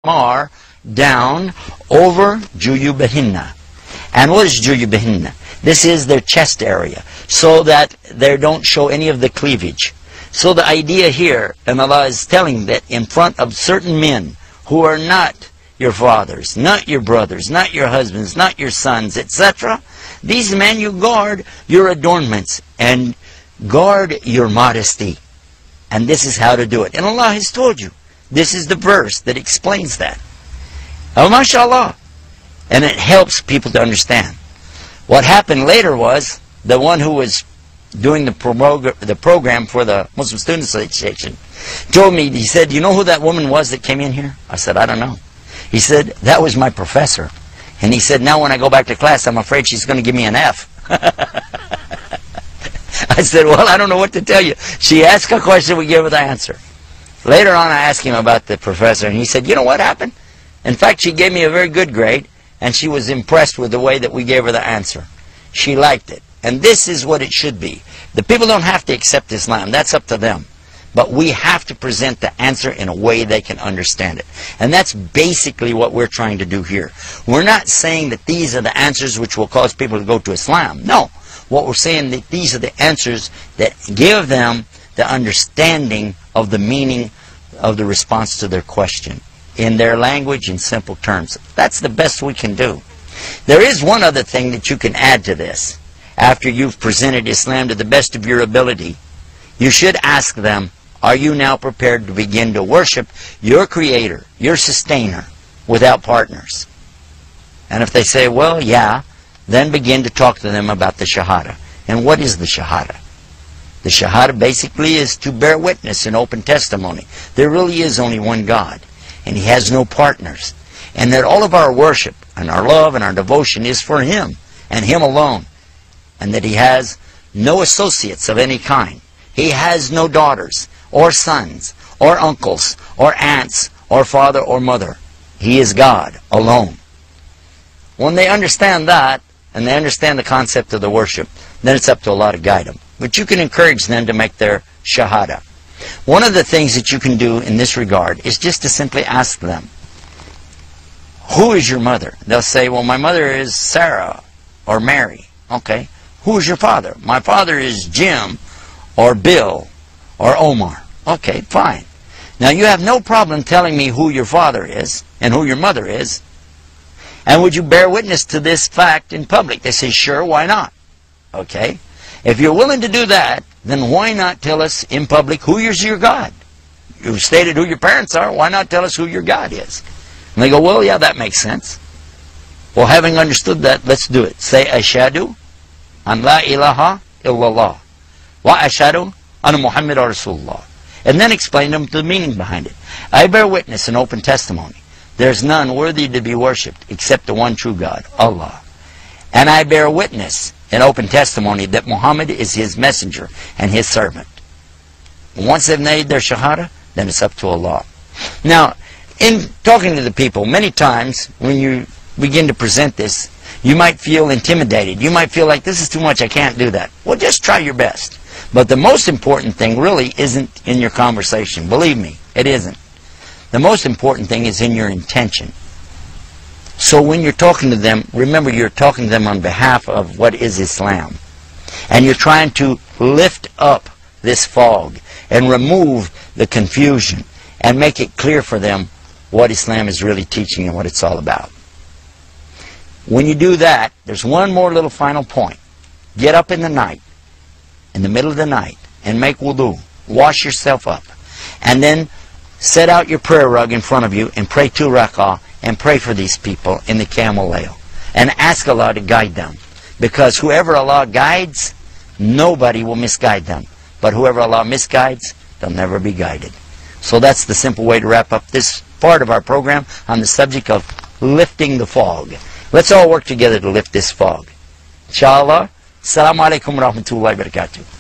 are down over juyubihinna. And what is juyubihinna? This is their chest area, so that they don't show any of the cleavage. So the idea here, and Allah is telling that in front of certain men who are not your fathers, not your brothers, not your husbands, not your sons, etc., these men, you guard your adornments and guard your modesty. And this is how to do it. And Allah has told you. This is the verse that explains that. Oh, mashallah. And it helps people to understand. What happened later was, the one who was doing the program for the Muslim Students Association told me, he said, you know who that woman was that came in here? I said, I don't know. He said, that was my professor. And he said, now when I go back to class, I'm afraid she's going to give me an F. I said, well, I don't know what to tell you. She asked a question, we gave her the answer. Later on, I asked him about the professor, and he said, you know what happened? In fact, she gave me a very good grade, and she was impressed with the way that we gave her the answer. She liked it. And this is what it should be. The people don't have to accept Islam. That's up to them. But we have to present the answer in a way they can understand it. And that's basically what we're trying to do here. We're not saying that these are the answers which will cause people to go to Islam. No. What we're saying that these are the answers that give them the understanding of the meaning of the response to their question in their language, in simple terms. That's the best we can do. There is one other thing that you can add to this. After you've presented Islam to the best of your ability, you should ask them, are you now prepared to begin to worship your Creator, your Sustainer, without partners? And if they say, well, yeah, then begin to talk to them about the Shahada. And what is the Shahada? The Shahada basically is to bear witness in open testimony. There really is only one God, and He has no partners. And that all of our worship and our love and our devotion is for Him and Him alone. And that He has no associates of any kind. He has no daughters or sons or uncles or aunts or father or mother. He is God alone. When they understand that, and they understand the concept of the worship, then it's up to Allah to guide them. But you can encourage them to make their Shahada. One of the things that you can do in this regard is just to simply ask them, who is your mother? They'll say, well, my mother is Sarah or Mary. Okay. Who is your father? My father is Jim or Bill or Omar. Okay, fine. Now you have no problem telling me who your father is and who your mother is. And would you bear witness to this fact in public? They say, sure, why not? Okay. If you're willing to do that, then why not tell us in public who is your God? You've stated who your parents are. Why not tell us who your God is? And they go, well, yeah, that makes sense. Well, having understood that, let's do it. Say, Ashhadu an la ilaha illallah wa ashhadu anna Muhammad Rasulullah. And then explain them the meaning behind it. I bear witness and open testimony. There's none worthy to be worshipped except the one true God, Allah. And I bear witness and open testimony that Muhammad is His messenger and His servant. Once they've made their Shahada, then it's up to Allah. Now, in talking to the people, many times when you begin to present this, you might feel intimidated. You might feel like, this is too much, I can't do that. Well, just try your best. But the most important thing really isn't in your conversation. Believe me, it isn't. The most important thing is in your intention. So when you're talking to them, remember you're talking to them on behalf of what is Islam. And you're trying to lift up this fog and remove the confusion and make it clear for them what Islam is really teaching and what it's all about. When you do that, there's one more little final point. Get up in the night, in the middle of the night, and make wudu. Wash yourself up. And then set out your prayer rug in front of you and pray 2 rak'ah and pray for these people in the camel layl. And ask Allah to guide them. Because whoever Allah guides, nobody will misguide them. But whoever Allah misguides, they'll never be guided. So that's the simple way to wrap up this part of our program on the subject of lifting the fog. Let's all work together to lift this fog. Inshallah. Assalamu alaikum wa rahmatullahi wa barakatuh.